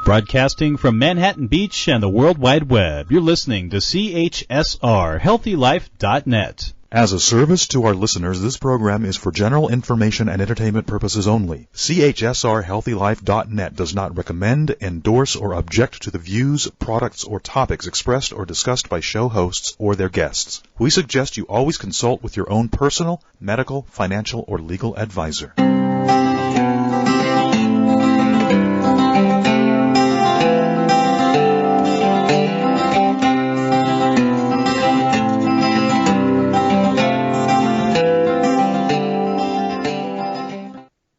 Broadcasting from Manhattan Beach and the World Wide Web, you're listening to CHSR HealthyLife.net. As a service to our listeners, this program is for general information and entertainment purposes only. CHSR HealthyLife.net does not recommend, endorse, or object to the views, products, or topics expressed or discussed by show hosts or their guests. We suggest you always consult with your own personal, medical, financial, or legal advisor.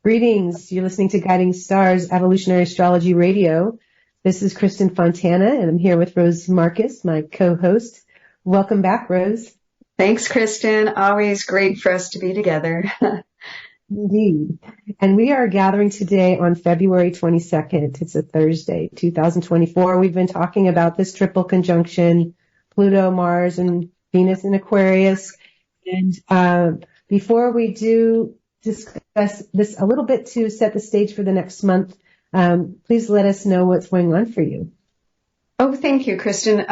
Greetings. You're listening to Guiding Stars Evolutionary Astrology Radio. This is Kristin Fontana, and I'm here with Rose Marcus, my co-host. Welcome back, Rose. Thanks, Kristin. Always great for us to be together. Indeed. And we are gathering today on February 22nd. It's a Thursday, 2024. We've been talking about this triple conjunction, Pluto, Mars, and Venus in Aquarius. And before we do discuss this a little bit to set the stage for the next month, please let us know what's going on for you. Oh, thank you, Kristin.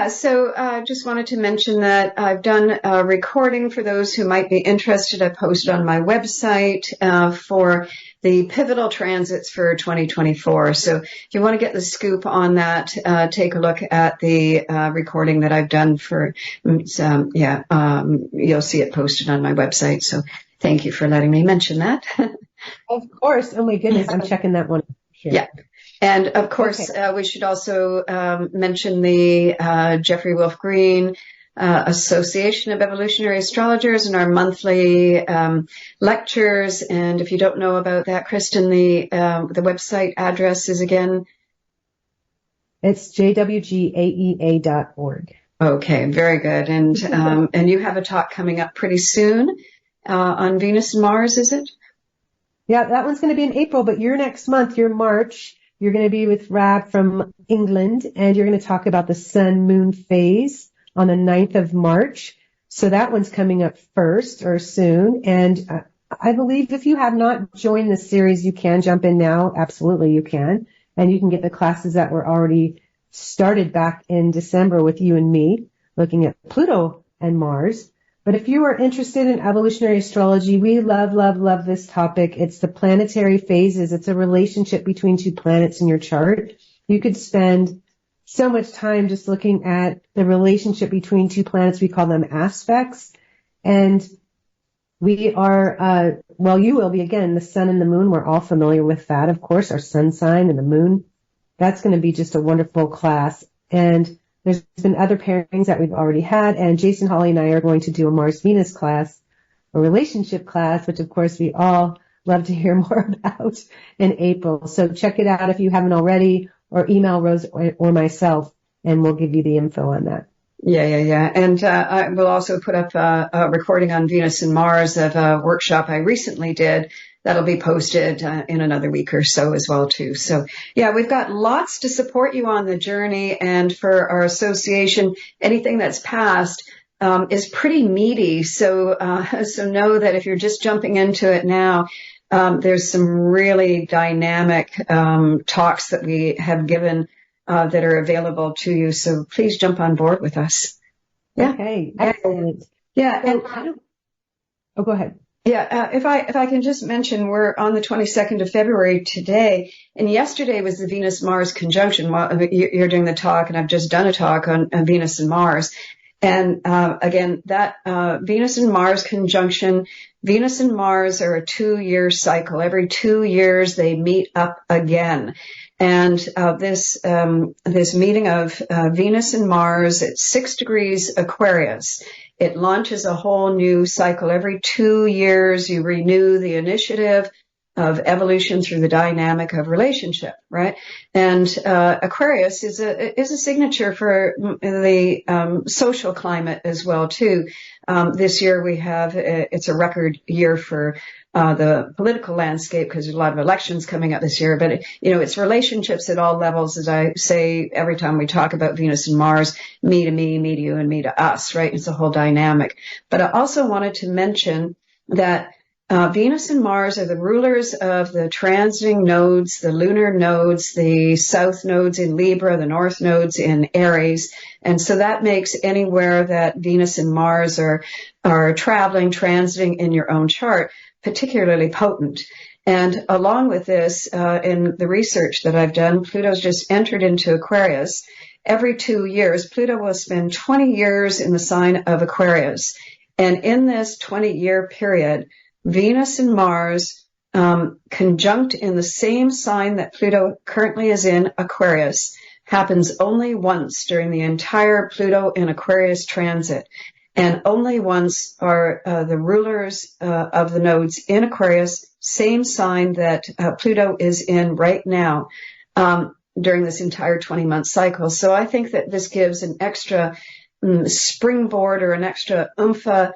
So just wanted to mention that I've done a recording for those who might be interested. I posted on my website for the pivotal transits for 2024. So if you want to get the scoop on that, take a look at the recording that I've done for, you'll see it posted on my website. So thank you for letting me mention that. Of course. Oh, my goodness. I'm checking that one. Sure. Yeah. And, of course, we should also mention the Jeffrey Wolf Green Association of Evolutionary Astrologers and our monthly lectures. And if you don't know about that, Kristin, the website address is again? It's jwgaea.org. Okay, very good. And you have a talk coming up pretty soon on Venus and Mars, is it? Yeah, that one's going to be in April, but you're next month, you're March. You're going to be with Rab from England, and you're going to talk about the sun-moon phase on the 9th of March. So that one's coming up first or soon. And I believe if you have not joined the series, you can jump in now. Absolutely, you can. And you can get the classes that were already started back in December with you and me, looking at Pluto and Mars. But if you are interested in evolutionary astrology, we love this topic. It's the planetary phases. It's a relationship between two planets in your chart. You could spend so much time just looking at the relationship between two planets. We call them aspects. And we are, you will be again, the sun and the moon. We're all familiar with that, of course, our sun sign and the moon. That's going to be just a wonderful class. And there's been other pairings that we've already had, and Jason, Holly, and I are going to do a Mars-Venus class, a relationship class, which, of course, we all love to hear more about in April. So check it out if you haven't already, or email Rose or myself, and we'll give you the info on that. Yeah. And I will also put up a recording on Venus and Mars of a workshop I recently did. That'll be posted in another week or so as well, too. So, yeah, we've got lots to support you on the journey. And for our association, anything that's passed is pretty meaty. So know that if you're just jumping into it now, there's some really dynamic talks that we have given that are available to you. So please jump on board with us. Yeah. Okay, excellent. Yeah. And, go ahead. Yeah, if I can just mention, we're on the 22nd of February today, and yesterday was the Venus-Mars conjunction. Well, you're doing the talk, and I've just done a talk on Venus and Mars. And again, that Venus and Mars conjunction, Venus and Mars are a 2-year cycle. Every 2 years, they meet up again. And this meeting of Venus and Mars at 6 degrees Aquarius, it launches a whole new cycle. Every 2 years, you renew the initiative of evolution through the dynamic of relationship, right? And Aquarius is a signature for the social climate as well, too. This year we have it's a record year for the political landscape because there's a lot of elections coming up this year. But it's relationships at all levels, as I say every time we talk about Venus and Mars, me to me, me to you, and me to us, right? It's a whole dynamic. But I also wanted to mention that Venus and Mars are the rulers of the transiting nodes, the lunar nodes, the south nodes in Libra, the north nodes in Aries. And so that makes anywhere that Venus and Mars are traveling, transiting in your own chart, particularly potent. And along with this, in the research that I've done, Pluto's just entered into Aquarius. Every 2 years, Pluto will spend 20 years in the sign of Aquarius. And in this 20-year period, Venus and Mars conjunct in the same sign that Pluto currently is in, Aquarius, happens only once during the entire Pluto in Aquarius transit. And only once are the rulers of the nodes in Aquarius, same sign that Pluto is in right now during this entire 20-month cycle. So I think that this gives an extra springboard or an extra oomph, for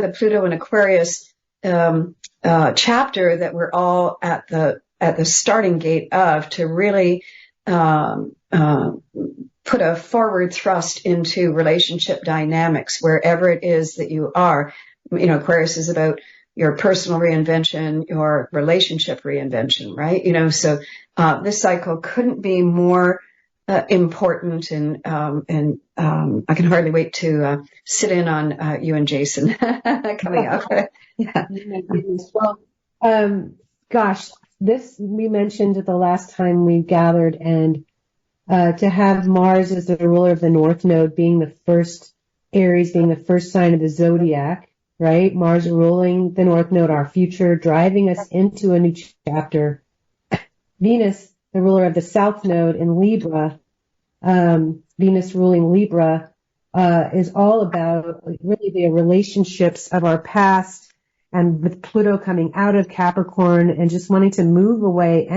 the Pluto and Aquarius chapter that we're all at the starting gate of, to really put a forward thrust into relationship dynamics wherever it is that you are. Aquarius is about your personal reinvention, your relationship reinvention, right? So this cycle couldn't be more important, and I can hardly wait to sit in on you and Jason coming up. Yeah. Well, gosh, this we mentioned at the last time we gathered, and to have Mars as the ruler of the North Node, being the first, Aries being the first sign of the zodiac, right? Mars ruling the North Node, our future, driving us into a new chapter. Venus, the ruler of the South Node in Libra, Venus ruling Libra, is all about really the relationships of our past, and with Pluto coming out of Capricorn and just wanting to move away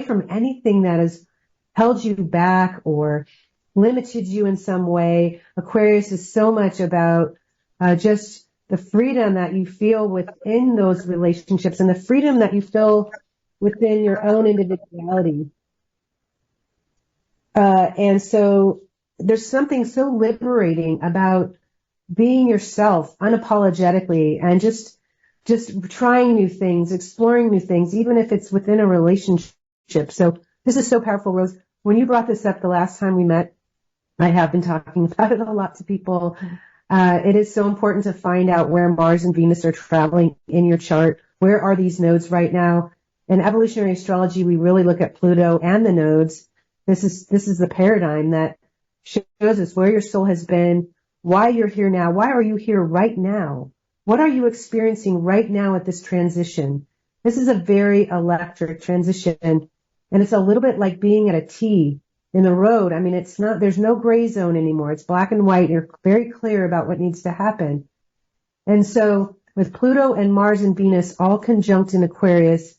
from anything that has held you back or limited you in some way. Aquarius is so much about just the freedom that you feel within those relationships and the freedom that you feel within your own individuality. And so there's something so liberating about being yourself unapologetically and just trying new things, exploring new things, even if it's within a relationship. So this is so powerful, Rose. When you brought this up the last time we met, I have been talking about it a lot to people. It is so important to find out where Mars and Venus are traveling in your chart. Where are these nodes right now? In evolutionary astrology, we really look at Pluto and the nodes. This is the paradigm that shows us where your soul has been, why you're here now. Why are you here right now? What are you experiencing right now at this transition? This is a very electric transition, and it's a little bit like being at a T in the road. I mean, there's no gray zone anymore. It's black and white. You're very clear about what needs to happen. And so with Pluto and Mars and Venus all conjunct in Aquarius,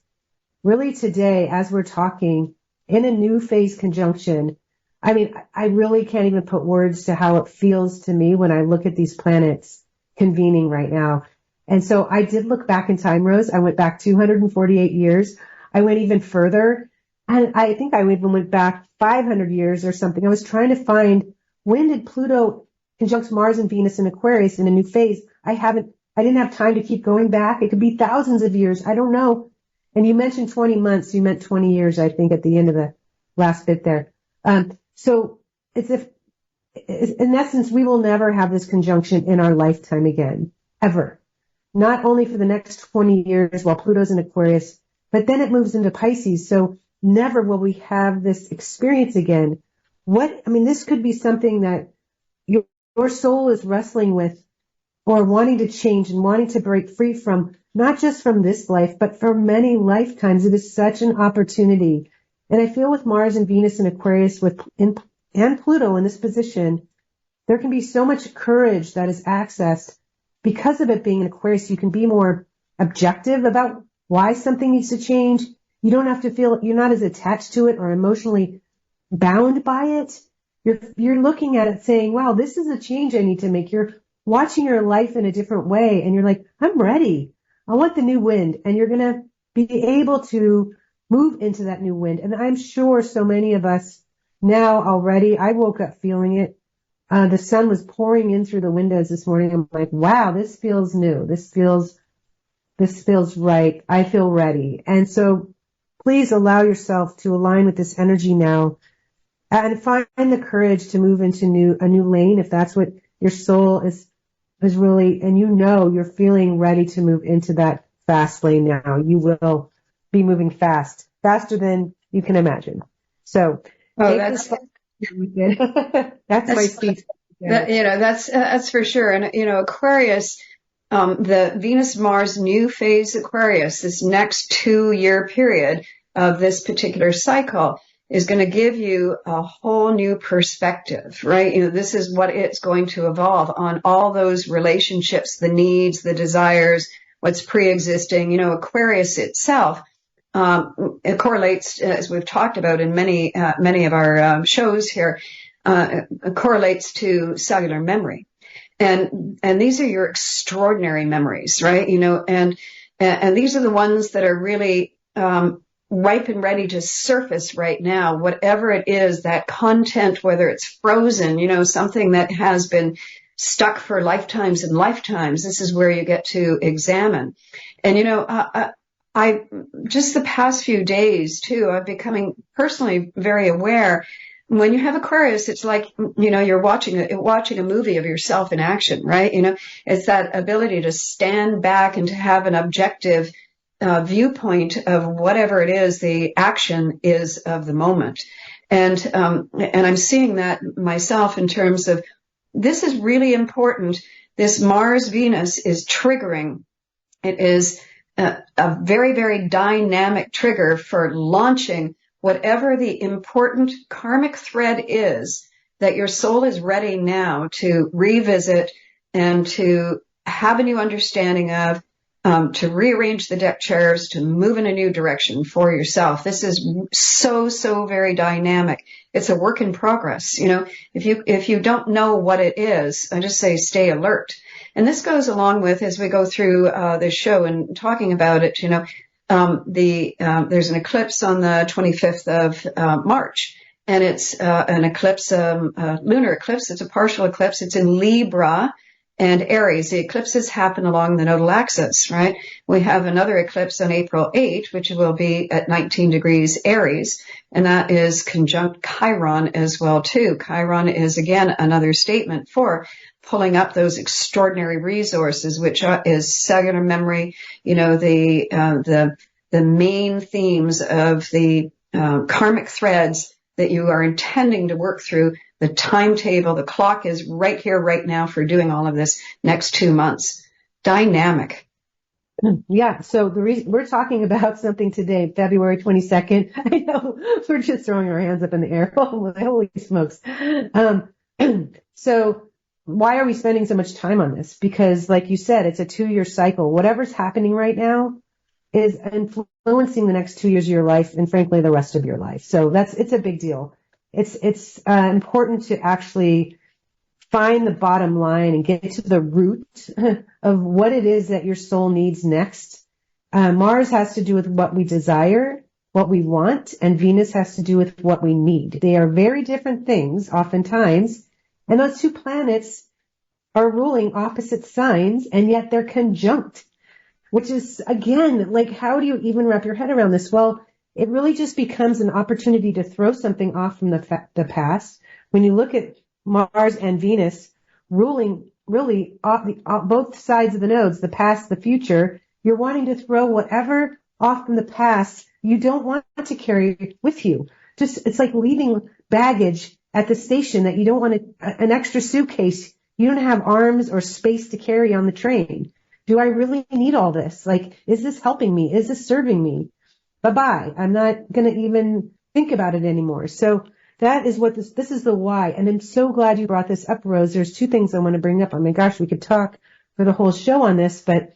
really today, as we're talking, in a new phase conjunction, I mean, I really can't even put words to how it feels to me when I look at these planets convening right now. And so I did look back in time, Rose. I went back 248 years. I went even further. And I think I even went back 500 years or something. I was trying to find, when did Pluto conjunct Mars and Venus in Aquarius in a new phase? I didn't have time to keep going back. It could be thousands of years. I don't know. And you mentioned 20 months. You meant 20 years, I think, at the end of the last bit there. So it's in essence, we will never have this conjunction in our lifetime again, ever. Not only for the next 20 years while Pluto's in Aquarius, but then it moves into Pisces. So never will we have this experience again. This could be something that your soul is wrestling with or wanting to change and wanting to break free from, not just from this life, but for many lifetimes. It is such an opportunity. And I feel with Mars and Venus in Aquarius and Pluto in this position, there can be so much courage that is accessed because of it being in Aquarius. You can be more objective about why something needs to change. You don't have to feel, you're not as attached to it or emotionally bound by it. You're looking at it saying, wow, this is a change I need to make. You're watching your life in a different way and you're like, I'm ready. I want the new wind. And you're going to be able to move into that new wind. And I'm sure so many of us now already, I woke up feeling it. The sun was pouring in through the windows this morning. I'm like, wow, this feels new. This feels this feels right. I feel ready. And so please allow yourself to align with this energy now and find the courage to move into a new lane if that's what your soul is really, and you're feeling ready to move into that fast lane now. You will be moving faster than you can imagine. So that's my speech. That's for sure. And, Aquarius, the Venus-Mars new phase Aquarius, this next 2-year period of this particular cycle is going to give you a whole new perspective, right? This is what it's going to evolve on all those relationships, the needs, the desires, what's pre-existing. Aquarius itself, it correlates, as we've talked about in many of our shows here, it correlates to cellular memory. And these are your extraordinary memories, right? And these are the ones that are really, ripe and ready to surface right now, whatever it is, that content, whether it's frozen, something that has been stuck for lifetimes and lifetimes, this is where you get to examine. And, I just the past few days too, I'm becoming personally very aware. When you have Aquarius, it's like, you're watching a movie of yourself in action, right? It's that ability to stand back and to have an objective viewpoint of whatever it is the action is of the moment. And I'm seeing that myself in terms of this is really important. This Mars-Venus is triggering. It is a very, very dynamic trigger for launching whatever the important karmic thread is that your soul is ready now to revisit and to have a new understanding of, to rearrange the deck chairs, to move in a new direction for yourself. This is so very dynamic. It's a work in progress. If you don't know what it is, I just say stay alert. And this goes along with, as we go through this show and talking about it, there's an eclipse on the 25th of March. And it's an eclipse, lunar eclipse. It's a partial eclipse. It's in Libra and Aries. The eclipses happen along the nodal axis, right? We have another eclipse on April 8th, which will be at 19 degrees Aries, and that is conjunct Chiron as well, too. Chiron is, again, another statement for pulling up those extraordinary resources, which is cellular memory, the main themes of the karmic threads that you are intending to work through. The timetable, the clock is right here, right now for doing all of this next 2 months. Dynamic. Yeah. So the reason we're talking about something today, February 22nd, I know we're just throwing our hands up in the air. Holy smokes. So why are we spending so much time on this? Because like you said, it's a 2-year cycle. Whatever's happening right now is influencing the next 2 years of your life and frankly, the rest of your life. So it's a big deal. It's important to actually find the bottom line and get to the root of what it is that your soul needs next. Mars has to do with what we desire, what we want, and Venus has to do with what we need. They are very different things oftentimes, and those two planets are ruling opposite signs, and yet they're conjunct, which is, again, like, how do you even wrap your head around this? Well, it really just becomes an opportunity to throw something off from the past. When you look at Mars and Venus ruling really both sides of the nodes, the past, the future, you're wanting to throw whatever off from the past you don't want to carry with you. It's like leaving baggage at the station that you don't want an extra suitcase. You don't have arms or space to carry on the train. Do I really need all this? Like, is this helping me? Is this serving me? Bye-bye. I'm not going to even think about it anymore. So that is what this is the why. And I'm so glad you brought this up, Rose. There's 2 things I want to bring up. Oh my gosh, we could talk for the whole show on this, but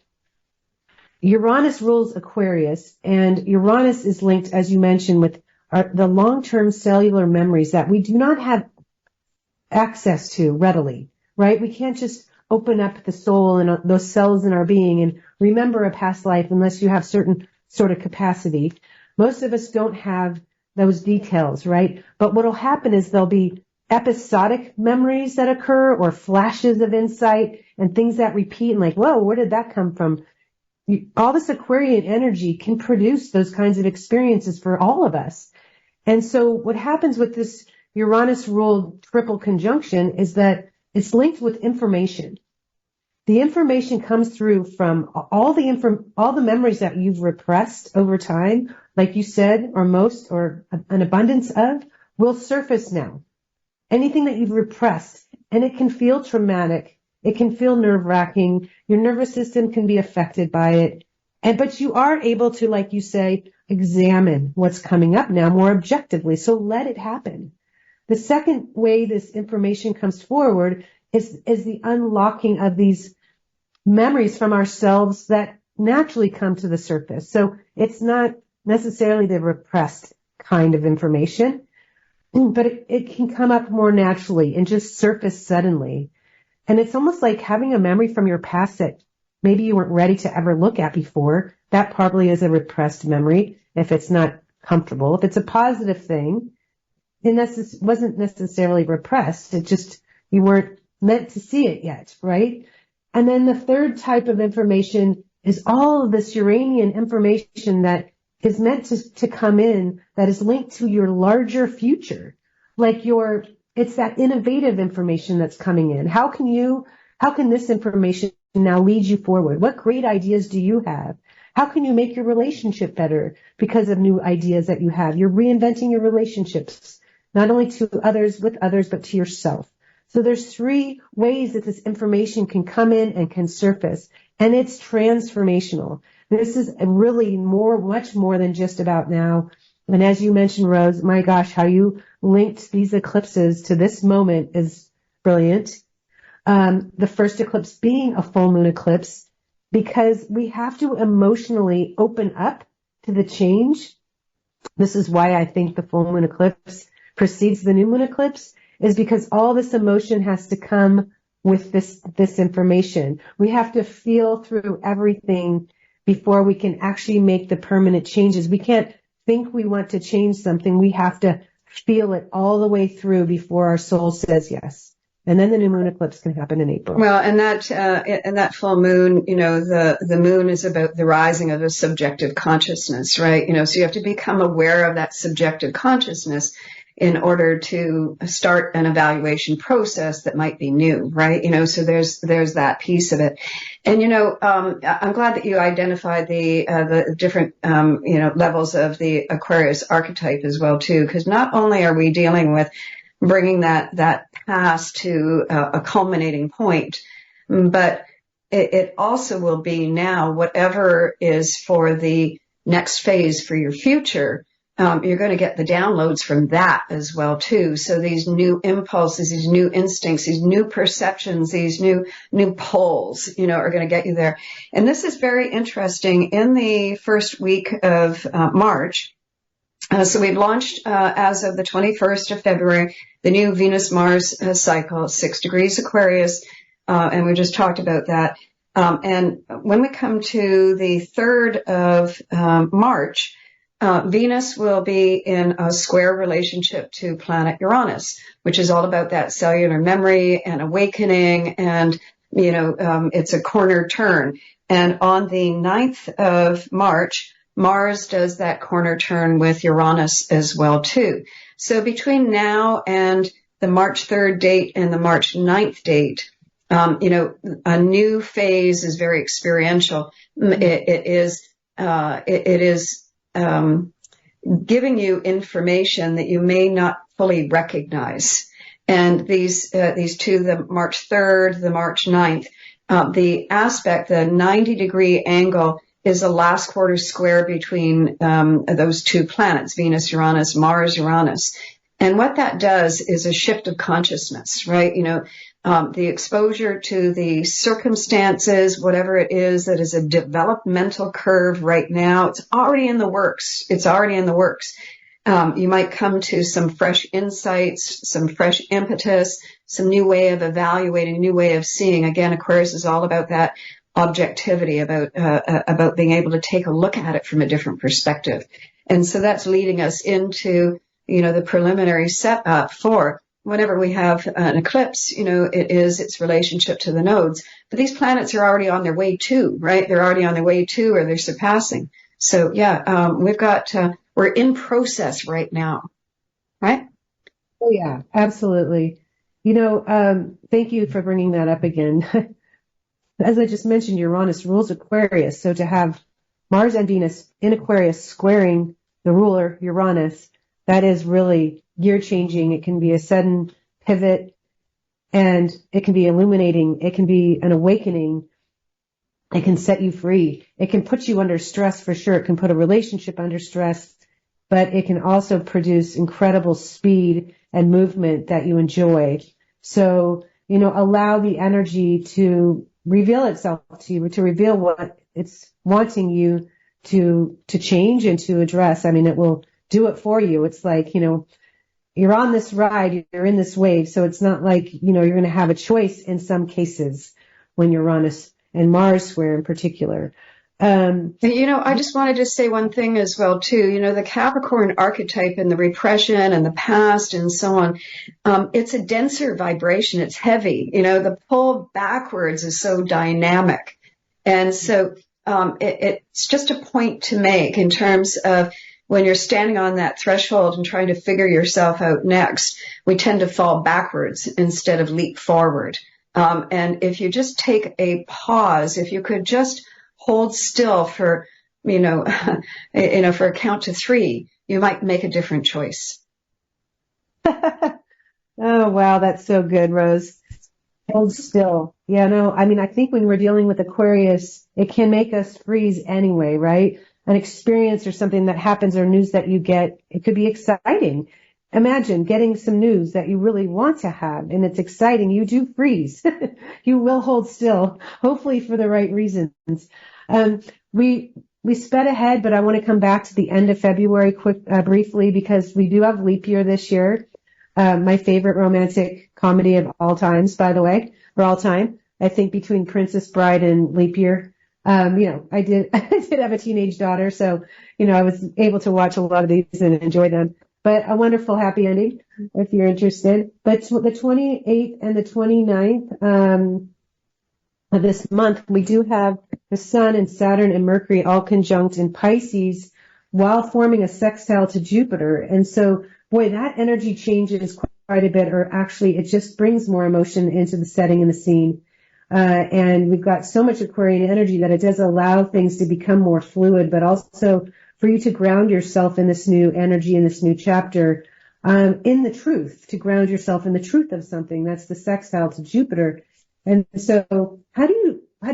Uranus rules Aquarius, and Uranus is linked, as you mentioned, with the long-term cellular memories that we do not have access to readily, right? We can't just open up the soul and those cells in our being and remember a past life unless you have certain sort of capacity. Most of us don't have those details, right? But what will happen is there'll be episodic memories that occur or flashes of insight and things that repeat and like, whoa, where did that come from? all this Aquarian energy can produce those kinds of experiences for all of us. And so what happens with this Uranus-ruled triple conjunction is that it's linked with information. The information comes through from all the memories that you've repressed over time, like you said, or most, or an abundance of, will surface now. Anything that you've repressed, and it can feel traumatic, it can feel nerve-wracking, your nervous system can be affected by it, but you are able to, like you say, examine what's coming up now more objectively, so let it happen. The second way this information comes forward is the unlocking of these memories from ourselves that naturally come to the surface. So it's not necessarily the repressed kind of information, but it can come up more naturally and just surface suddenly. And it's almost like having a memory from your past that maybe you weren't ready to ever look at before. That probably is a repressed memory if it's not comfortable. If it's a positive thing, it wasn't necessarily repressed. It just, you weren't meant to see it yet, right? And then the third type of information is all of this Uranian information that is meant to come in that is linked to your larger future. Like it's that innovative information that's coming in. How can this information now lead you forward? What great ideas do you have? How can you make your relationship better because of new ideas that you have? You're reinventing your relationships, not only to others, with others, but to yourself. So there's 3 ways that this information can come in and can surface, and it's transformational. This is really much more than just about now. And as you mentioned, Rose, my gosh, how you linked these eclipses to this moment is brilliant. The first eclipse being a full moon eclipse, because we have to emotionally open up to the change. This is why I think the full moon eclipse precedes the new moon eclipse, is because all this emotion has to come with this information. We have to feel through everything before we can actually make the permanent changes. We can't think we want to change something. We have to feel it all the way through before our soul says yes. And then the new moon eclipse can happen in April. Well, and that full moon, the moon is about the rising of a subjective consciousness, right? So you have to become aware of that subjective consciousness in order to start an evaluation process that might be new, right? So there's that piece of it. And, I'm glad that you identified the different, levels of the Aquarius archetype as well, too, because not only are we dealing with bringing that past to a culminating point, but it also will be now whatever is for the next phase for your future. You're going to get the downloads from that as well too. So these new impulses, these new instincts, these new perceptions, these new pulls, are going to get you there. And this is very interesting. In the first week of March, so we've launched as of the 21st of February the new Venus-Mars cycle, 6 degrees Aquarius, and we just talked about that. And when we come to the 3rd of March, Venus will be in a square relationship to planet Uranus, which is all about that cellular memory and awakening, and it's a corner turn. And on the 9th of March, Mars does that corner turn with Uranus as well too. So between now and the March 3rd date and the March 9th date, a new phase is very experiential. It is giving you information that you may not fully recognize. And these two, the March 3rd, the March 9th, the aspect, the 90-degree angle is a last quarter square between those two planets, Venus, Uranus, Mars, Uranus. And what that does is a shift of consciousness, right? The exposure to the circumstances, whatever it is that is a developmental curve right now, it's already in the works. You might come to some fresh insights, some fresh impetus, some new way of evaluating, new way of seeing. Again, Aquarius is all about that objectivity, about being able to take a look at it from a different perspective. And so that's leading us into, the preliminary setup for whenever we have an eclipse, it is its relationship to the nodes. But these planets are already on their way to, right? They're already on their way to, or they're surpassing. So yeah, we're in process right now, right? Oh yeah, absolutely. Thank you for bringing that up again. As I just mentioned, Uranus rules Aquarius. So to have Mars and Venus in Aquarius squaring the ruler Uranus, that is really gear changing. It can be a sudden pivot, and it can be illuminating. It can be an awakening. It can set you free. It can put you under stress for sure. It can put a relationship under stress, but it can also produce incredible speed and movement that you enjoy. So, allow the energy to reveal itself to you, to reveal what it's wanting you to change and to address. I mean, it will do it for you. It's like, you're on this ride, you're in this wave. So it's not like, you're going to have a choice in some cases when Uranus and Mars square in particular. I just wanted to say one thing as well, too. The Capricorn archetype and the repression and the past and so on, it's a denser vibration. It's heavy. The pull backwards is so dynamic. And so it's just a point to make in terms of when you're standing on that threshold and trying to figure yourself out next, we tend to fall backwards instead of leap forward. And if you just take a pause, if you could just hold still for, for a count to 3, you might make a different choice. Oh, wow. That's so good, Rose. Hold still. Yeah, no, I think when we're dealing with Aquarius, it can make us freeze anyway, right? An experience or something that happens or news that you get, it could be exciting. Imagine getting some news that you really want to have and it's exciting. You do freeze. You will hold still, hopefully for the right reasons. We sped ahead, but I want to come back to the end of February briefly because we do have leap year this year. My favorite romantic comedy of all times, by the way, for all time. I think between Princess Bride and Leap Year. I did have a teenage daughter, so, I was able to watch a lot of these and enjoy them. But a wonderful happy ending, if you're interested. But the 28th and the 29th, of this month, we do have the Sun and Saturn and Mercury all conjunct in Pisces while forming a sextile to Jupiter. And so, boy, that energy changes quite a bit, or actually it just brings more emotion into the setting and the scene. And we've got so much Aquarian energy that it does allow things to become more fluid, but also for you to ground yourself in this new energy, in this new chapter, in the truth, to ground yourself in the truth of something. That's the sextile to Jupiter. And so how do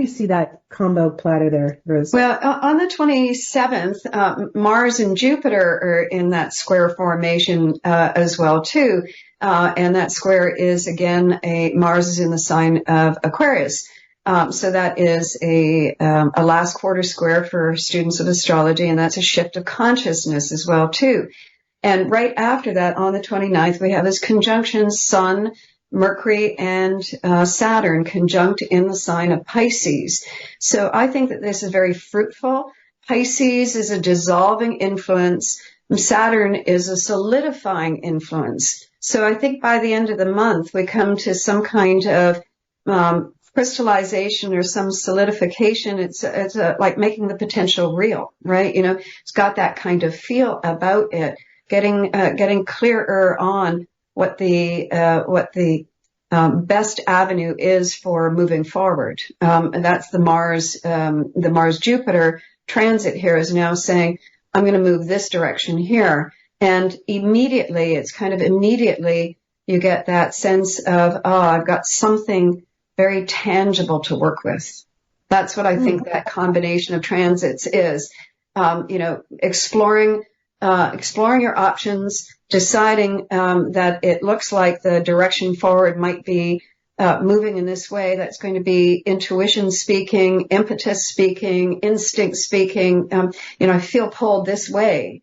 you see that combo platter there, Rose? Well, on the 27th, Mars and Jupiter are in that square formation as well, too. And that square is, again, Mars is in the sign of Aquarius. So that is a last quarter square for students of astrology, and that's a shift of consciousness as well, too. And right after that, on the 29th, we have this conjunction Sun, Mercury, and Saturn conjunct in the sign of Pisces. So I think that this is very fruitful. Pisces is a dissolving influence. Saturn is a solidifying influence. So I think by the end of the month, we come to some kind of crystallization or some solidification. It's like making the potential real, right? It's got that kind of feel about it, getting clearer on what the best avenue is for moving forward. And that's the Mars Jupiter transit here is now saying, I'm going to move this direction here. And immediately you get that sense of, I've got something very tangible to work with. That's what I think that combination of transits is. Exploring your options, deciding that it looks like the direction forward might be moving in this way. That's going to be intuition speaking, impetus speaking, instinct speaking. I feel pulled this way.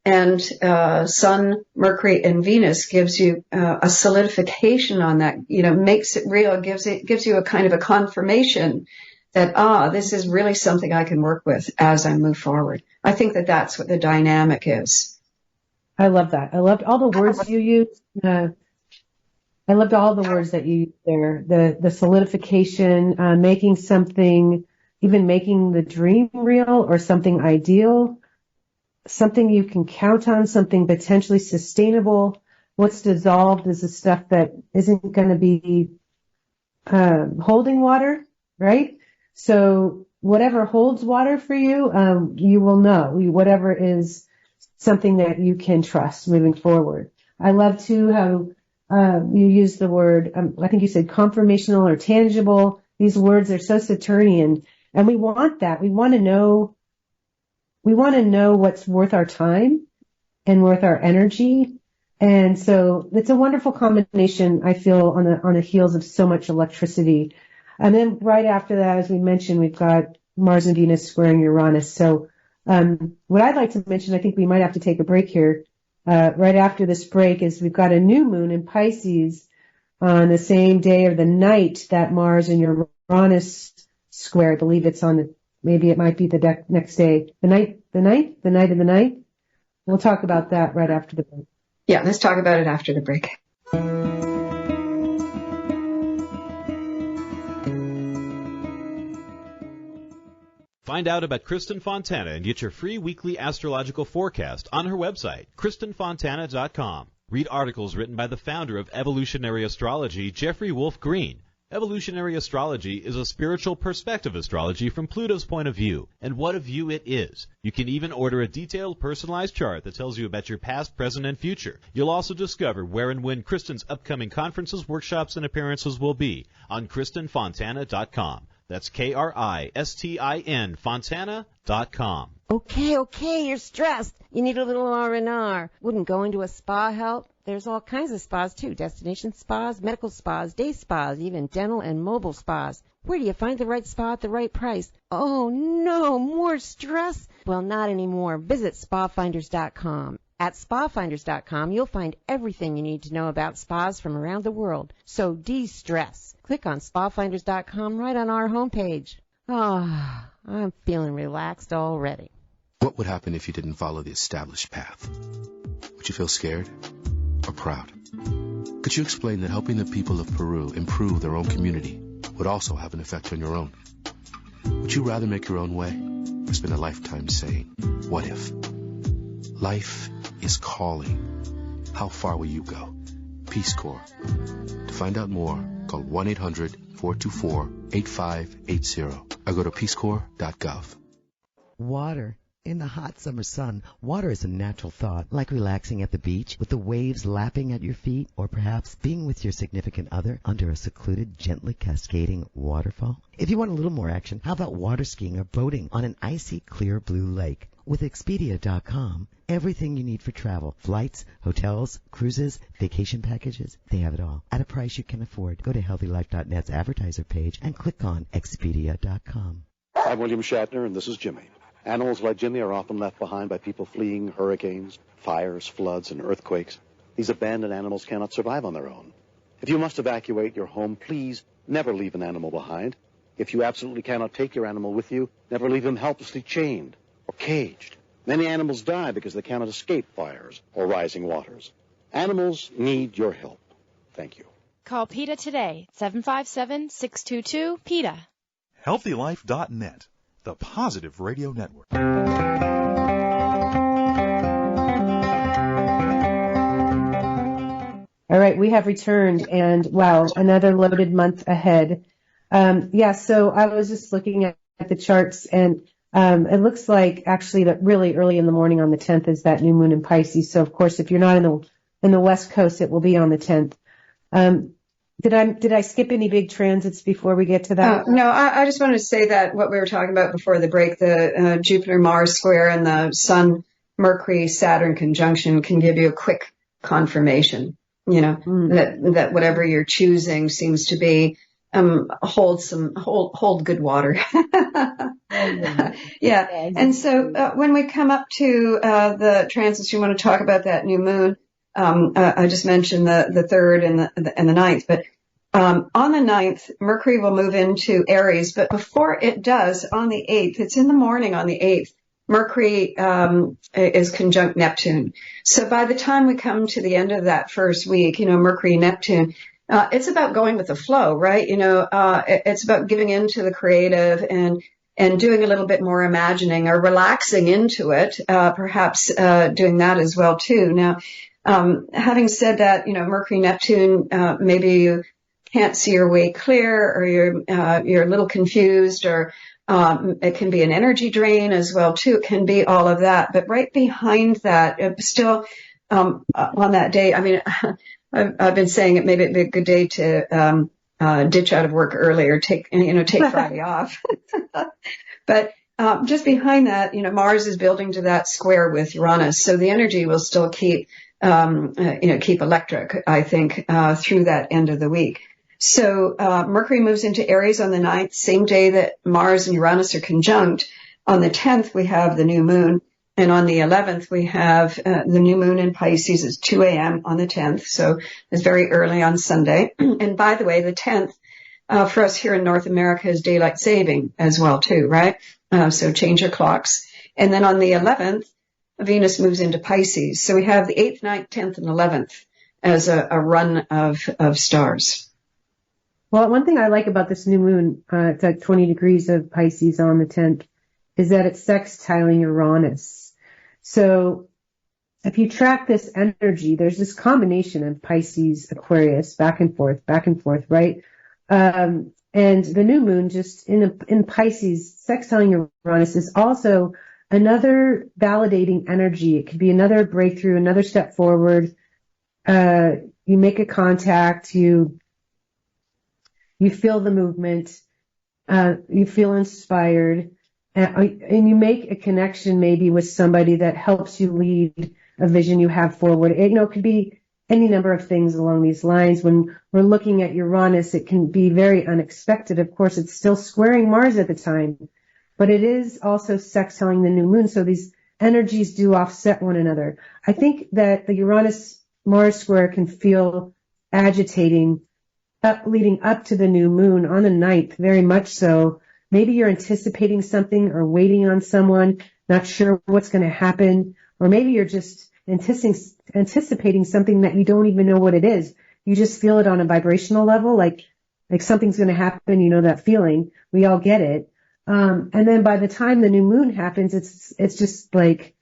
And Sun, Mercury, and Venus gives you a solidification on that. Makes it real. Gives you a kind of a confirmation that this is really something I can work with as I move forward. I think that that's what the dynamic is. I love that. I loved all the words you used. I loved all the words that you used there. The solidification, making something, even making the dream real or something ideal, something you can count on, something potentially sustainable. What's dissolved is the stuff that isn't going to be holding water, right? So whatever holds water for you, you will know. Whatever is something that you can trust moving forward. I love too how you use the word, I think you said confirmational or tangible. These words are so Saturnian, and we want that. We want to know what's worth our time and worth our energy. And so it's a wonderful combination, I feel, on the heels of so much electricity. And then right after that, as we mentioned, we've got Mars and Venus squaring Uranus. So what I'd like to mention, I think we might have to take a break here. Right after this break is we've got a new moon in Pisces on the same day or the night that Mars and Uranus square. I believe it's maybe it might be the next day. The night of the night. We'll talk about that right after the break. Yeah, let's talk about it after the break. Find out about Kristin Fontana and get your free weekly astrological forecast on her website, KristinFontana.com. Read articles written by the founder of evolutionary astrology, Jeffrey Wolf Green. Evolutionary astrology is a spiritual perspective astrology from Pluto's point of view, and what a view it is. You can even order a detailed, personalized chart that tells you about your past, present, and future. You'll also discover where and when Kristin's upcoming conferences, workshops, and appearances will be on KristinFontana.com. That's Kristin, Fontana.com. Okay, you're stressed. You need a little R&R. Wouldn't going to a spa help? There's all kinds of spas, too. Destination spas, medical spas, day spas, even dental and mobile spas. Where do you find the right spa at the right price? Oh, no, more stress? Well, not anymore. Visit spafinders.com. At spafinders.com, you'll find everything you need to know about spas from around the world. So de-stress. Click on spafinders.com right on our homepage. I'm feeling relaxed already. What would happen if you didn't follow the established path? Would you feel scared or proud? Could you explain that helping the people of Peru improve their own community would also have an effect on your own? Would you rather make your own way or spend a lifetime saying, what if? Life is calling. How far will you go? Peace Corps. To find out more, call 1-800-424-8580 or go to peacecorps.gov. Water. In the hot summer sun, water is a natural thought, like relaxing at the beach with the waves lapping at your feet, or perhaps being with your significant other under a secluded, gently cascading waterfall. If you want a little more action, how about water skiing or boating on an icy, clear blue lake? With Expedia.com, everything you need for travel, flights, hotels, cruises, vacation packages, they have it all at a price you can afford. Go to HealthyLife.net's advertiser page and click on Expedia.com. I'm William Shatner, and this is Jimmy. Animals like Jimmy are often left behind by people fleeing hurricanes, fires, floods, and earthquakes. These abandoned animals cannot survive on their own. If you must evacuate your home, please never leave an animal behind. If you absolutely cannot take your animal with you, never leave him helplessly chained or caged. Many animals die because they cannot escape fires or rising waters. Animals need your help. Thank you. Call PETA today, 757-622-PETA. HealthyLife.net, the positive radio network. All right, we have returned, and wow, another loaded month ahead. So I was just looking at the charts, and it looks like actually that really early in the morning on the 10th is that new moon in Pisces. So of course, if you're not in the West Coast, it will be on the 10th. Did I skip any big transits before we get to that? No, I just wanted to say that what we were talking about before the break, the Jupiter-Mars square and the Sun-Mercury-Saturn conjunction can give you a quick confirmation, that whatever you're choosing seems to be hold good water. Yeah. And so when we come up to the transits, you want to talk about that new moon. I just mentioned the 3rd and the 9th, but on the 9th, Mercury will move into Aries, but before it does, on the 8th, it's in the morning on the 8th, Mercury is conjunct Neptune. So by the time we come to the end of that first week, Mercury, Neptune, it's about going with the flow, right? It's about giving into the creative and doing a little bit more imagining or relaxing into it, perhaps doing that as well too. Now, having said that, Mercury, Neptune, maybe you can't see your way clear, or you're a little confused, or it can be an energy drain as well too. It can be all of that, but right behind that, still on that day, I mean, I've been saying it. Maybe it'd be a good day to ditch out of work early, or take Friday off. But just behind that, Mars is building to that square with Uranus, so the energy will still keep electric, I think, through that end of the week. So Mercury moves into Aries on the 9th, same day that Mars and Uranus are conjunct. On the 10th, we have the new moon. And on the 11th, we have the new moon in Pisces. It's 2 a.m. on the 10th, so it's very early on Sunday. And by the way, the 10th for us here in North America is daylight saving as well too, right? So change your clocks. And then on the 11th, Venus moves into Pisces. So we have the 8th, 9th, 10th, and 11th as a run of stars. Well, one thing I like about this new moon, it's at 20 degrees of Pisces on the 10th, is that it's sextiling Uranus. So if you track this energy, there's this combination of Pisces, Aquarius, back and forth, right? And the new moon just in Pisces, sextiling Uranus is also another validating energy. It could be another breakthrough, another step forward. You make a contact, you feel the movement, you feel inspired, and you make a connection maybe with somebody that helps you lead a vision you have forward. It could be any number of things along these lines. When we're looking at Uranus, it can be very unexpected. Of course, it's still squaring Mars at the time, but it is also sextiling the new moon. So these energies do offset one another. I think that the Uranus-Mars square can feel agitating leading up to the new moon on the 9th, very much so. Maybe you're anticipating something or waiting on someone, not sure what's going to happen, or maybe you're just anticipating something that you don't even know what it is. You just feel it on a vibrational level, like something's going to happen, that feeling. We all get it. And then by the time the new moon happens, it's just like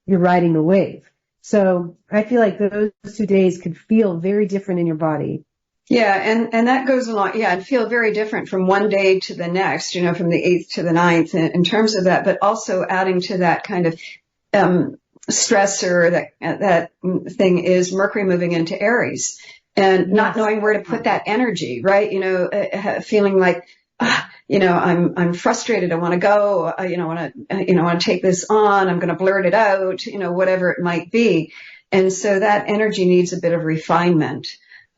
you're riding a wave. So I feel like those 2 days could feel very different in your body. Yeah, and that goes along, and feel very different from one day to the next, from the 8th to the 9th in terms of that, but also adding to that kind of stressor, that thing is Mercury moving into Aries and not knowing where to put that energy, right? Feeling like, I'm frustrated. I want to go. I want to take this on. I'm going to blurt it out, whatever it might be. And so that energy needs a bit of refinement.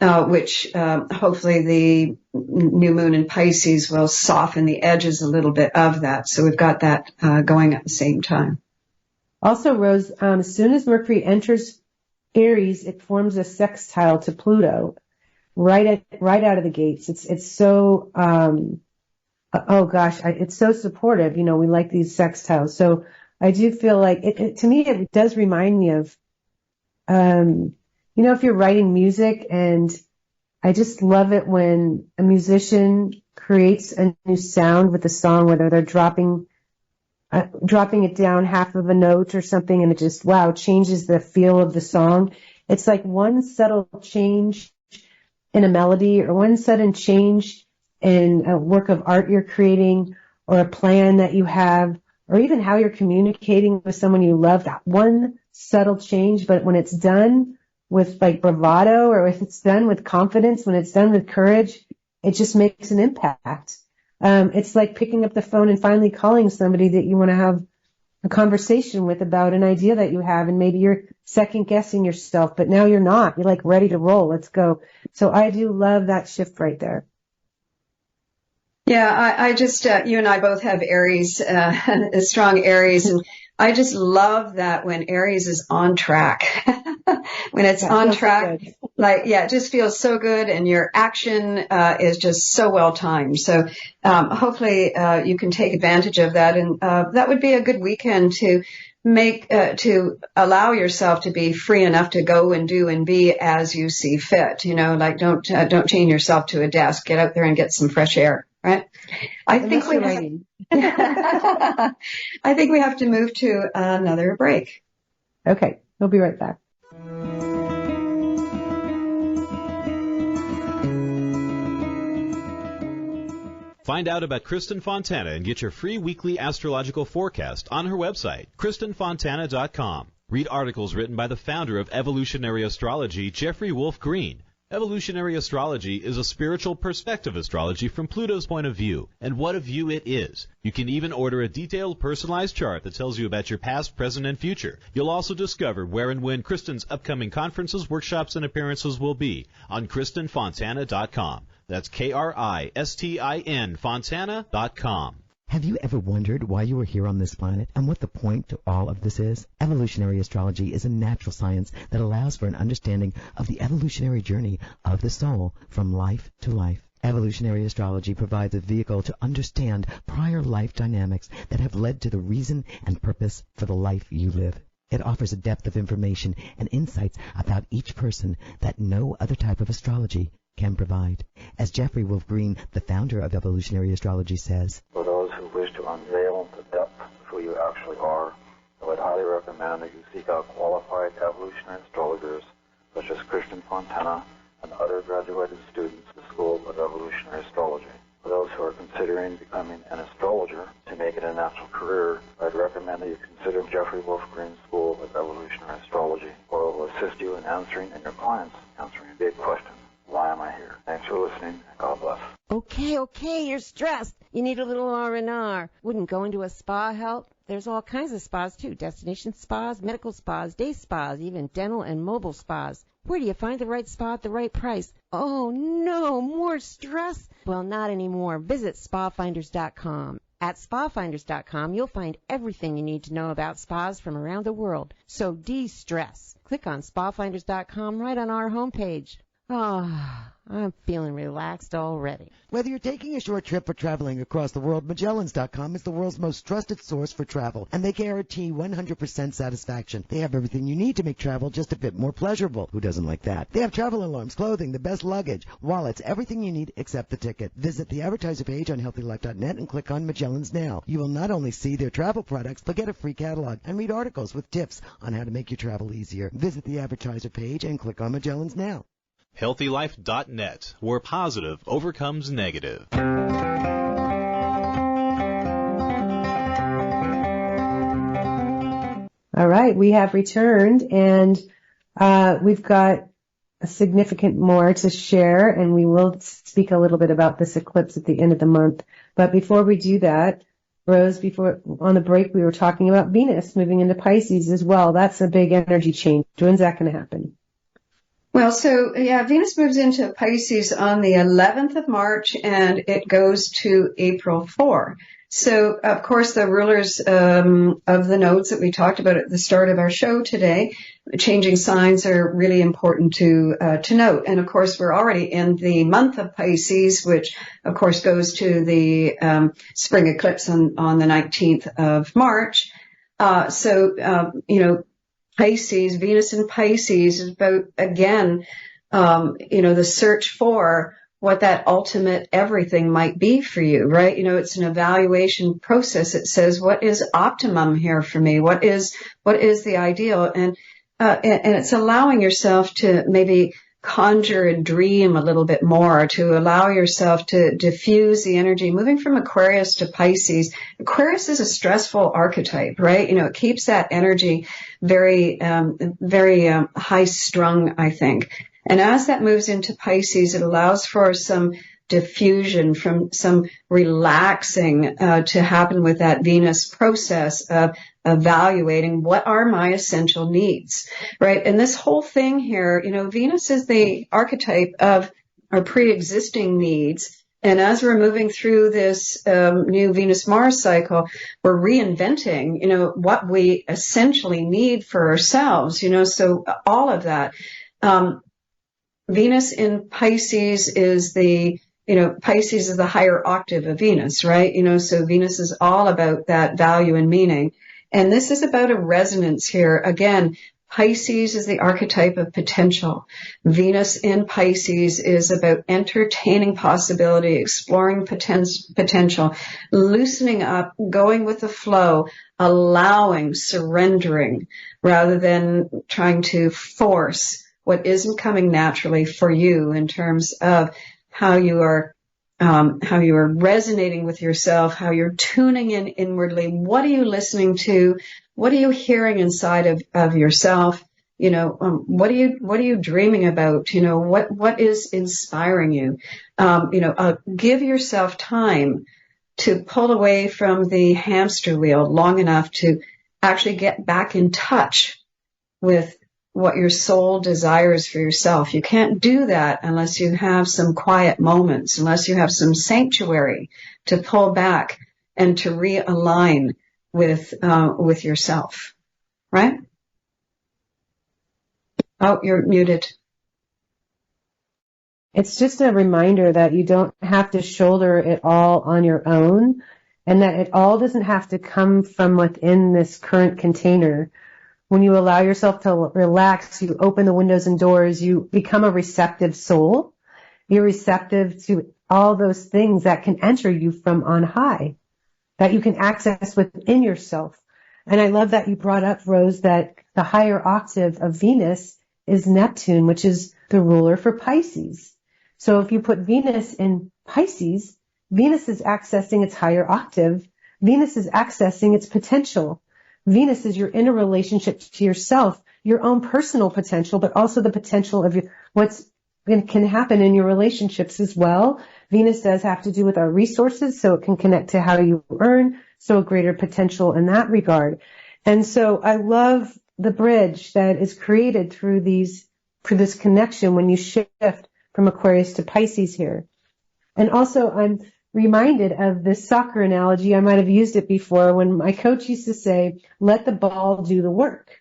Which hopefully the new moon in Pisces will soften the edges a little bit of that. So we've got that going at the same time. Also, Rose, as soon as Mercury enters Aries, it forms a sextile to Pluto right out of the gates. It's so it's so supportive. We like these sextiles. So I do feel like to me it does remind me of if you're writing music, and I just love it when a musician creates a new sound with a song, whether they're dropping it down half of a note or something, and it just, changes the feel of the song. It's like one subtle change in a melody, or one sudden change in a work of art you're creating, or a plan that you have, or even how you're communicating with someone you love. That one subtle change, but when it's done with bravado, or if it's done with confidence, when it's done with courage, it just makes an impact. It's like picking up the phone and finally calling somebody that you want to have a conversation with about an idea that you have, and maybe you're second guessing yourself, but now you're not. You're ready to roll. Let's go. So I do love that shift right there. Yeah, I just, you and I both have Aries, a strong Aries, and I just love that when Aries is on track. When it's on track, it just feels so good, and your action is just so well timed. So hopefully you can take advantage of that, and that would be a good weekend to to allow yourself to be free enough to go and do and be as you see fit. Like don't chain yourself to a desk. Get out there and get some fresh air. Right? I think we have to move to another break. Okay, we'll be right back. Find out about Kristin Fontana and get your free weekly astrological forecast on her website, KristinFontana.com. Read articles written by the founder of evolutionary astrology, Jeffrey Wolf Green. Evolutionary astrology is a spiritual perspective astrology from Pluto's point of view, and what a view it is. You can even order a detailed personalized chart that tells you about your past, present, and future. You'll also discover where and when Kristin's upcoming conferences, workshops, and appearances will be on KristinFontana.com. That's Kristin Fontana.com. Have you ever wondered why you are here on this planet and what the point to all of this is? Evolutionary astrology is a natural science that allows for an understanding of the evolutionary journey of the soul from life to life. Evolutionary astrology provides a vehicle to understand prior life dynamics that have led to the reason and purpose for the life you live. It offers a depth of information and insights about each person that no other type of astrology can provide. As Jeffrey Wolf Green, the founder of evolutionary astrology, says, for those who wish to unveil the depth of who you actually are, I would highly recommend that you seek out qualified evolutionary astrologers such as Kristin Fontana and other graduated students of the School of Evolutionary Astrology. For those who are considering becoming an astrologer to make it a natural career, I'd recommend that you consider Jeffrey Wolf Green's School of Evolutionary Astrology, where it will assist you in answering and your clients answering a big question. Why am I here? Thanks for listening, and God bless. Okay, you're stressed. You need a little R&R. Wouldn't going to a spa help? There's all kinds of spas, too. Destination spas, medical spas, day spas, even dental and mobile spas. Where do you find the right spa at the right price? Oh, no, more stress? Well, not anymore. Visit spafinders.com. At spafinders.com, you'll find everything you need to know about spas from around the world. So de-stress. Click on spafinders.com right on our homepage. I'm feeling relaxed already. Whether you're taking a short trip or traveling across the world, Magellans.com is the world's most trusted source for travel, and they guarantee 100% satisfaction. They have everything you need to make travel just a bit more pleasurable. Who doesn't like that? They have travel alarms, clothing, the best luggage, wallets, everything you need except the ticket. Visit the advertiser page on healthylife.net and click on Magellans Now. You will not only see their travel products, but get a free catalog and read articles with tips on how to make your travel easier. Visit the advertiser page and click on Magellans Now. HealthyLife.net, where positive overcomes negative. All right, we have returned, and we've got a significant more to share, and we will speak a little bit about this eclipse at the end of the month. But before we do that, Rose, before on the break, we were talking about Venus moving into Pisces as well. That's a big energy change. When's that going to happen? Well, so, Venus moves into Pisces on the 11th of March, and it goes to April 4. So, of course, the rulers of the nodes that we talked about at the start of our show today, changing signs are really important to note. And, of course, we're already in the month of Pisces, which, of course, goes to the spring eclipse on the 19th of March. Pisces, Venus in Pisces is about, again, the search for what that ultimate everything might be for you, right? It's an evaluation process. It says, what is optimum here for me? What is the ideal? And it's allowing yourself to maybe conjure a dream a little bit more, to allow yourself to diffuse the energy. Moving from Aquarius to Pisces, Aquarius is a stressful archetype, right? It keeps that energy very high strung, I think. And as that moves into Pisces, it allows for some diffusion, from some relaxing to happen with that Venus process of evaluating what are my essential needs, right? And this whole thing here, Venus is the archetype of our pre-existing needs. And as we're moving through this new Venus-Mars cycle, we're reinventing, what we essentially need for ourselves, so all of that. Venus in Pisces is Pisces is the higher octave of Venus, right? So Venus is all about that value and meaning. And this is about a resonance here. Again, Pisces is the archetype of potential. Venus in Pisces is about entertaining possibility, exploring potential, loosening up, going with the flow, allowing, surrendering, rather than trying to force what isn't coming naturally for you in terms of how you are resonating with yourself, how you're tuning in inwardly. What are you listening to? What are you hearing inside of yourself? What are you dreaming about? What is inspiring you? Give yourself time to pull away from the hamster wheel long enough to actually get back in touch with what your soul desires for yourself. You can't do that unless you have some quiet moments, unless you have some sanctuary to pull back and to realign with yourself, right? Oh, you're muted. It's just a reminder that you don't have to shoulder it all on your own, and that it all doesn't have to come from within this current container. When you allow yourself to relax, you open the windows and doors, you become a receptive soul. You're receptive to all those things that can enter you from on high, that you can access within yourself. And I love that you brought up, Rose, that the higher octave of Venus is Neptune, which is the ruler for Pisces. So if you put Venus in Pisces, Venus is accessing its higher octave. Venus is accessing its potential. Venus is your inner relationship to yourself, your own personal potential, but also the potential of what's can happen in your relationships as well. Venus does have to do with our resources, so it can connect to how you earn, so a greater potential in that regard. And so I love the bridge that is created through this connection when you shift from Aquarius to Pisces here. And also I'm reminded of this soccer analogy. I might have used it before when my coach used to say, let the ball do the work.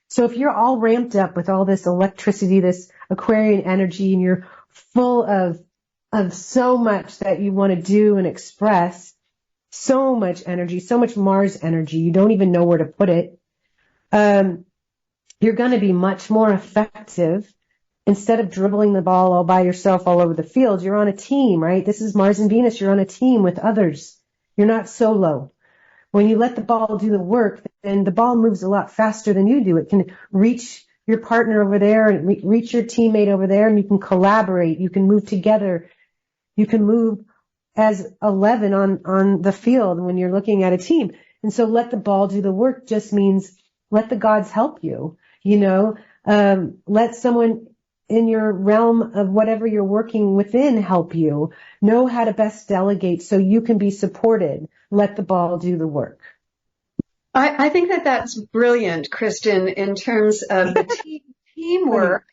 So if you're all ramped up with all this electricity, this Aquarian energy, and you're full of so much that you want to do and express, so much energy, so much Mars energy, you don't even know where to put it, you're going to be much more effective. Instead of dribbling the ball all by yourself all over the field, you're on a team, right? This is Mars and Venus. You're on a team with others. You're not solo. When you let the ball do the work, then the ball moves a lot faster than you do. It can reach your partner over there and reach your teammate over there, and you can collaborate. You can move together. You can move as 11 on the field when you're looking at a team. And so let the ball do the work just means let the gods help you, let someone in your realm of whatever you're working within help you. Know how to best delegate so you can be supported. Let the ball do the work. I think that's brilliant, Kristin, in terms of the teamwork.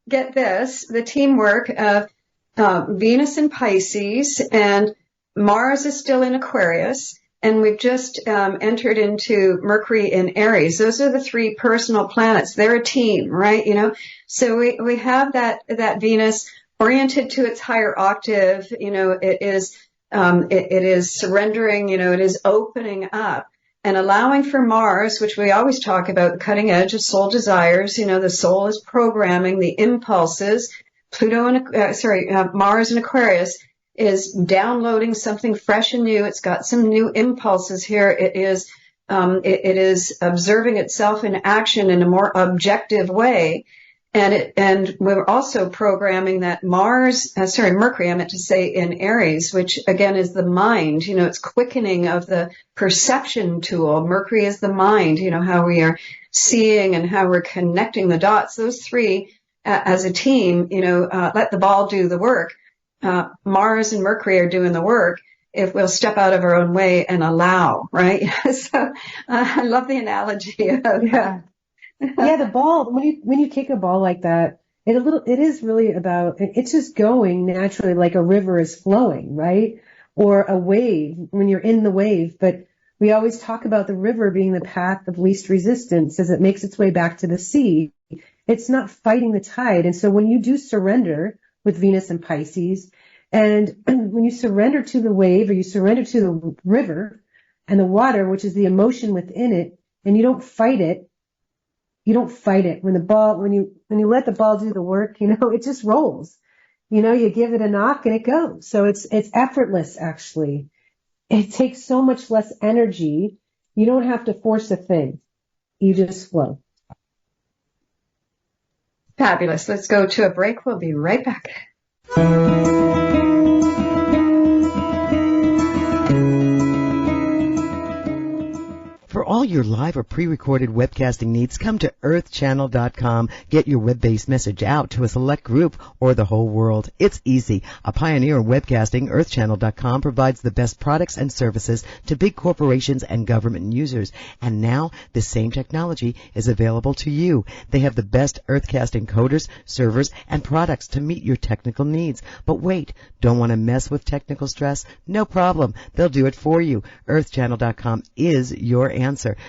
Get this, the teamwork of Venus in Pisces, and Mars is still in Aquarius, and we've just entered into Mercury in Aries. Those are the three personal planets. They're a team, right? So we have that Venus oriented to its higher octave. It is surrendering. It is opening up and allowing for Mars, which we always talk about, the cutting edge of soul desires. The soul is programming the impulses. Mars in Aquarius is downloading something fresh and new. It's got some new impulses here. It is observing itself in action in a more objective way. And we're also programming that Mercury, I meant to say, in Aries, which again is the mind. It's quickening of the perception tool. Mercury is the mind, how we are seeing and how we're connecting the dots. Those three as a team, let the ball do the work. Mars and Mercury are doing the work if we'll step out of our own way and allow, right? So I love the analogy of Yeah, the ball, when you kick a ball like that, it is really about, it's just going naturally like a river is flowing, right? Or a wave when you're in the wave. But we always talk about the river being the path of least resistance as it makes its way back to the sea. It's not fighting the tide. And so when you do surrender with Venus and Pisces, and when you surrender to the wave or you surrender to the river, and the water, which is the emotion within it, and you don't fight it. You don't fight it. When you let the ball do the work, it just rolls. You give it a knock and it goes. So it's effortless, actually. It takes so much less energy. You don't have to force a thing. You just flow. Fabulous. Let's go to a break. We'll be right back. For all your live or pre-recorded webcasting needs, come to earthchannel.com. Get your web-based message out to a select group or the whole world. It's easy. A pioneer in webcasting, earthchannel.com provides the best products and services to big corporations and government users. And now, the same technology is available to you. They have the best earthcast encoders, servers, and products to meet your technical needs. But wait, don't want to mess with technical stress? No problem. They'll do it for you. earthchannel.com is your answer.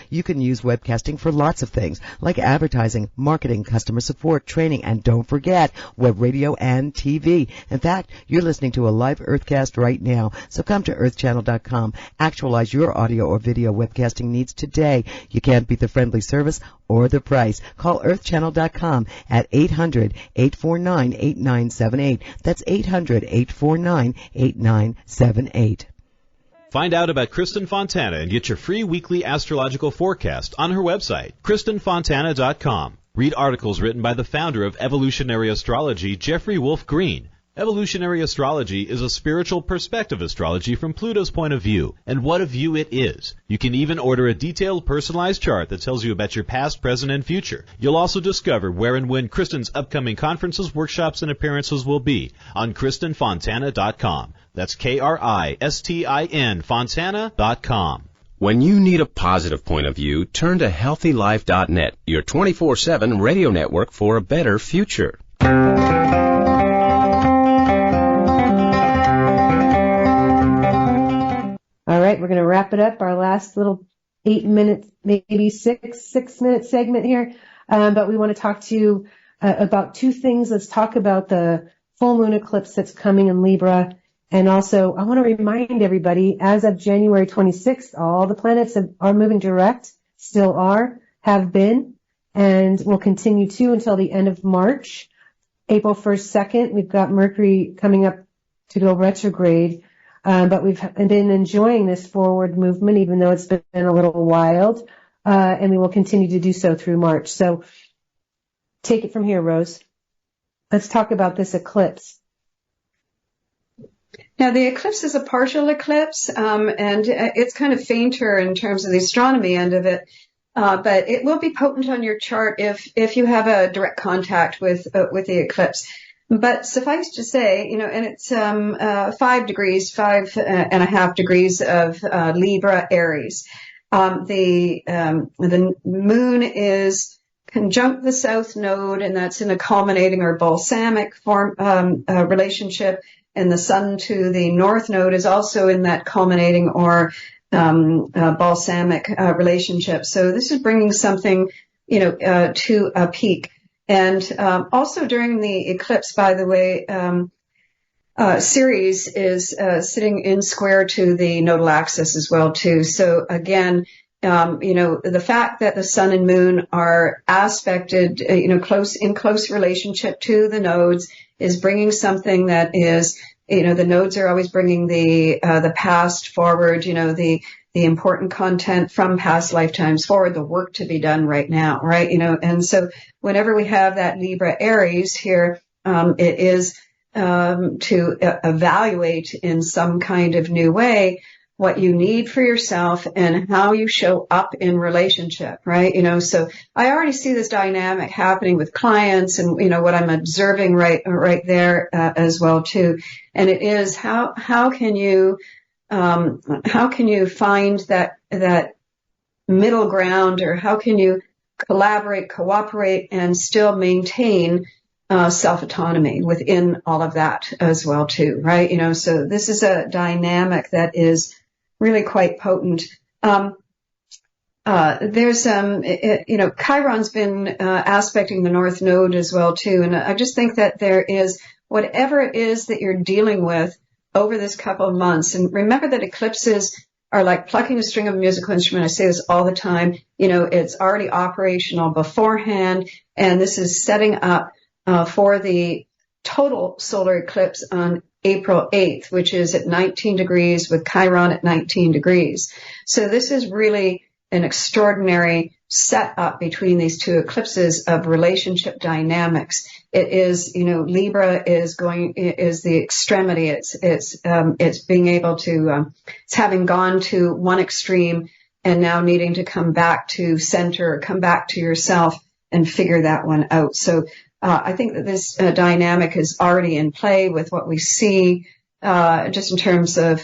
You can use webcasting for lots of things, like advertising, marketing, customer support, training, and don't forget, web radio and TV. In fact, you're listening to a live Earthcast right now, so come to earthchannel.com. Actualize your audio or video webcasting needs today. You can't beat the friendly service or the price. Call earthchannel.com at 800-849-8978. That's 800-849-8978. Find out about Kristin Fontana and get your free weekly astrological forecast on her website, KristinFontana.com. Read articles written by the founder of evolutionary astrology, Jeffrey Wolf Green. Evolutionary astrology is a spiritual perspective astrology from Pluto's point of view, and what a view it is. You can even order a detailed personalized chart that tells you about your past, present, and future. You'll also discover where and when Kristin's upcoming conferences, workshops, and appearances will be on KristinFontana.com. That's Kristin, Fontana.com. When you need a positive point of view, turn to HealthyLife.net, your 24/7 radio network for a better future. All right, we're going to wrap it up, our last little 8 minutes, maybe 6-minute segment here. But we want to talk to you about two things. Let's talk about the full moon eclipse that's coming in Libra. And also, I want to remind everybody, as of January 26th, all the planets are moving direct, still are, have been, and will continue to until the end of March. April 1st, 2nd, we've got Mercury coming up to go retrograde. But we've been enjoying this forward movement, even though it's been a little wild, and we will continue to do so through March. So take it from here, Rose. Let's talk about this eclipse. Now, the eclipse is a partial eclipse, and it's kind of fainter in terms of the astronomy end of it. But it will be potent on your chart if you have a direct contact with the eclipse. But suffice to say, and it's 5 degrees, 5.5 degrees of Libra Aries. The moon is conjunct the south node, and that's in a culminating or balsamic relationship. And the sun to the north node is also in that culminating or balsamic relationship. So this is bringing something, to a peak. And also during the eclipse, by the way, Ceres is sitting in square to the nodal axis as well, too. So again, the fact that the sun and moon are aspected, in close relationship to the nodes is bringing something that is, the nodes are always bringing the past forward, the important content from past lifetimes forward, the work to be done right now, right? And so whenever we have that Libra Aries here, it is to evaluate in some kind of new way what you need for yourself and how you show up in relationship, right? So I already see this dynamic happening with clients and, what I'm observing right there as well too. And it is how can you find that middle ground, or how can you collaborate, cooperate, and still maintain self-autonomy within all of that as well too, right? So this is a dynamic that is really quite potent. There's Chiron's been aspecting the North Node as well too, and I just think that there is whatever it is that you're dealing with over this couple of months, and remember that eclipses are like plucking a string of a musical instrument. I say this all the time. It's already operational beforehand, and this is setting up for the total solar eclipse on April 8th, which is at 19 degrees with Chiron at 19 degrees. So this is really an extraordinary setup between these two eclipses of relationship dynamics. It is, Libra is the extremity. It's being able to, it's having gone to one extreme and now needing to come back to center, come back to yourself and figure that one out. So I think that this dynamic is already in play with what we see, just in terms of,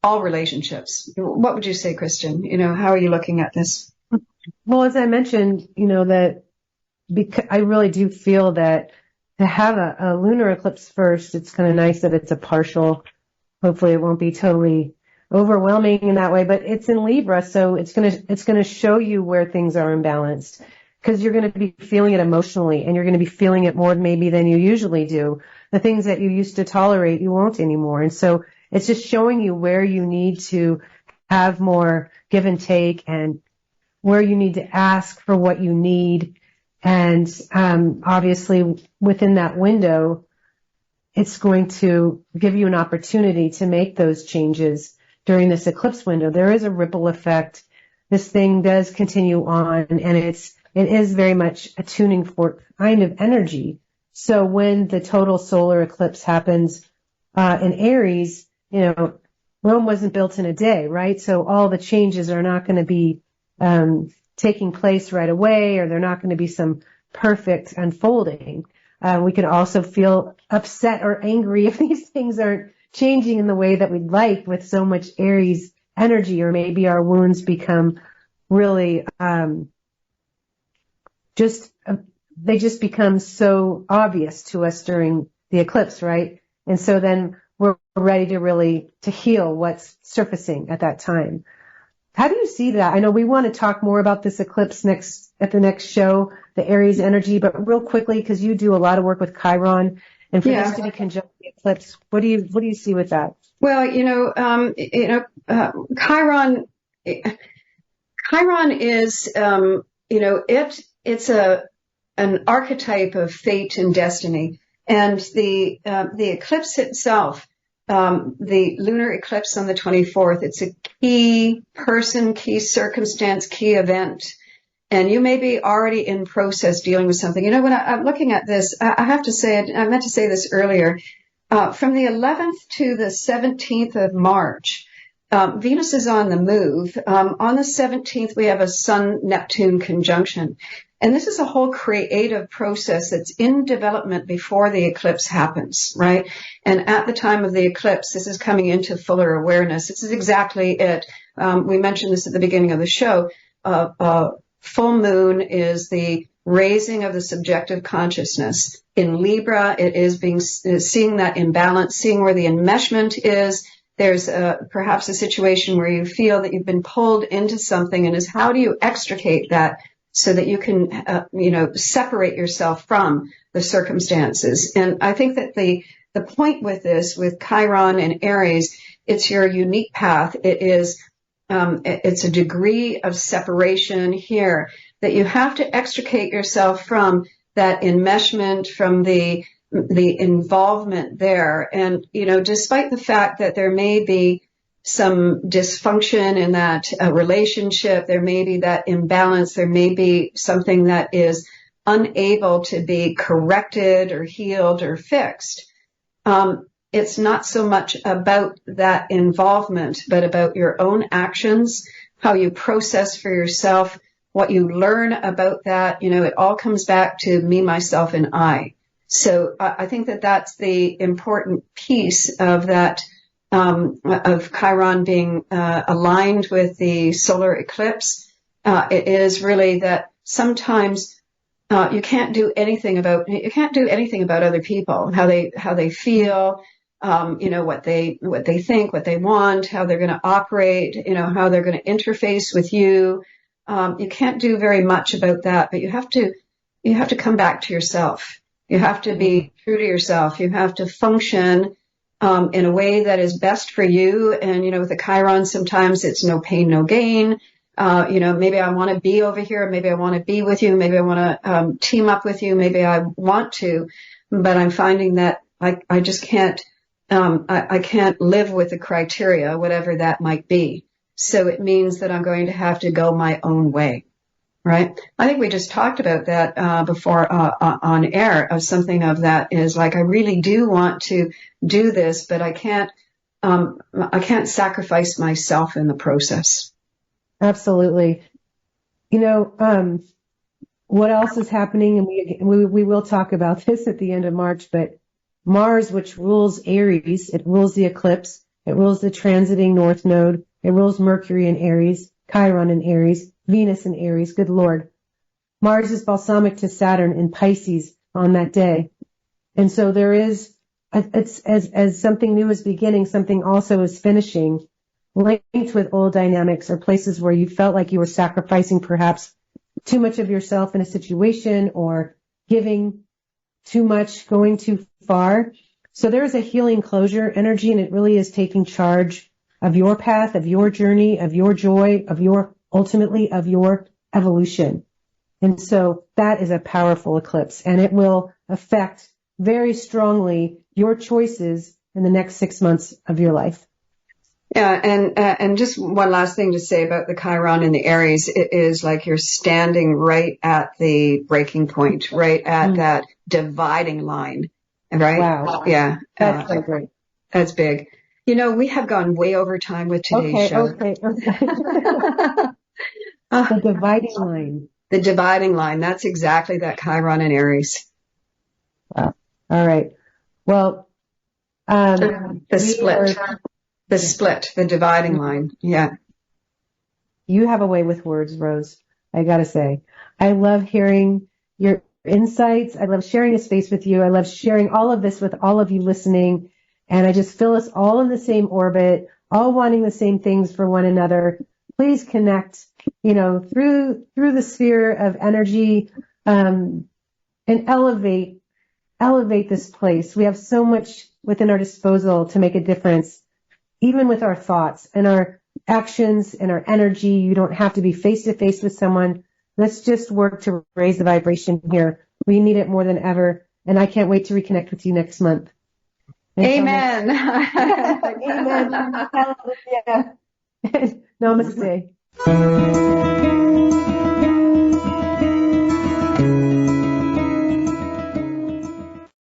all relationships. What would you say, Kristin? How are you looking at this? Well, as I mentioned, that because I really do feel that to have a lunar eclipse first, it's kind of nice that it's a partial. Hopefully it won't be totally overwhelming in that way, but it's in Libra, so it's going to show you where things are imbalanced, because you're going to be feeling it emotionally, and you're going to be feeling it more maybe than you usually do. The things that you used to tolerate, you won't anymore. And so it's just showing you where you need to have more give and take, and where you need to ask for what you need. And obviously within that window, it's going to give you an opportunity to make those changes during this eclipse window. There is a ripple effect. This thing does continue on, and it is very much a tuning fork kind of energy. So when the total solar eclipse happens in Aries, Rome wasn't built in a day, right? So all the changes are not going to be taking place right away, or they're not going to be some perfect unfolding. We can also feel upset or angry if these things aren't changing in the way that we'd like with so much Aries energy, or maybe our wounds become really they just become so obvious to us during the eclipse, right? And so then we're ready to heal what's surfacing at that time. How do you see that? I know we want to talk more about this eclipse at the next show, the Aries energy, but real quickly, because you do a lot of work with Chiron, and for this to be conjunct the eclipse, what do you see with that? Well, Chiron is, it's an archetype of fate and destiny, and the eclipse itself. The lunar eclipse on the 24th, it's a key person, key circumstance, key event. And you may be already in process dealing with something. When I'm looking at this, I have to say, I meant to say this earlier, from the 11th to the 17th of March, Venus is on the move. On the 17th, we have a Sun-Neptune conjunction. And this is a whole creative process that's in development before the eclipse happens, right? And at the time of the eclipse, this is coming into fuller awareness. This is exactly it. We mentioned this at the beginning of the show. Full moon is the raising of the subjective consciousness. In Libra, it is seeing that imbalance, seeing where the enmeshment is. There's perhaps a situation where you feel that you've been pulled into something, and is how do you extricate that so that you can, separate yourself from the circumstances. And I think that the point with this, with Chiron and Aries, it's your unique path. It is, it's a degree of separation here that you have to extricate yourself from that enmeshment, from the involvement there. And, despite the fact that there may be some dysfunction in that relationship, there may be that imbalance, there may be something that is unable to be corrected or healed or fixed. It's not so much about that involvement, but about your own actions, how you process for yourself, what you learn about that. It all comes back to me, myself, and I. So I think that that's the important piece of that, of Chiron being aligned with the solar eclipse. It is really that sometimes you can't do anything about other people, how they feel, what they think, what they want, how they're going to operate, how they're going to interface with you. You can't do very much about that, but you have to come back to yourself. You have to be true to yourself. You have to function in a way that is best for you. And, with the Chiron, sometimes it's no pain, no gain. Maybe I want to be over here. Maybe I want to be with you. Maybe I want to team up with you. Maybe I want to, but I'm finding that I just can't, I can't live with the criteria, whatever that might be. So it means that I'm going to have to go my own way. Right. I think we just talked about that before on air. Of something of that is like, I really do want to do this, but I can't sacrifice myself in the process. Absolutely. What else is happening? And we will talk about this at the end of March, but Mars, which rules Aries, it rules the eclipse, it rules the transiting North Node, it rules Mercury in Aries, Chiron in Aries, Venus in Aries. Good Lord. Mars is balsamic to Saturn in Pisces on that day. And so there is, it's as something new is beginning, something also is finishing, linked with old dynamics or places where you felt like you were sacrificing perhaps too much of yourself in a situation or giving too much, going too far. So there is a healing closure energy, and it really is taking charge of your path, of your journey, of your joy, ultimately of your evolution. And so that is a powerful eclipse, and it will affect very strongly your choices in the next 6 months of your life. Yeah, and just one last thing to say about the Chiron and the Aries, it is like you're standing right at the breaking point, right at that dividing line, right? Wow. Yeah. That's so great. That's big. We have gone way over time with today's show. Okay. The dividing line. The dividing line. That's exactly that Chiron and Aries. Wow. All right. Well, the split, the dividing line. Yeah. You have a way with words, Rose. I gotta say, I love hearing your insights. I love sharing a space with you. I love sharing all of this with all of you listening. And I just feel us all in the same orbit, all wanting the same things for one another. Please connect, through the sphere of energy, and elevate this place. We have so much within our disposal to make a difference, even with our thoughts and our actions and our energy. You don't have to be face to face with someone. Let's just work to raise the vibration here. We need it more than ever. And I can't wait to reconnect with you next month. Amen. Amen. Hallelujah. Namaste.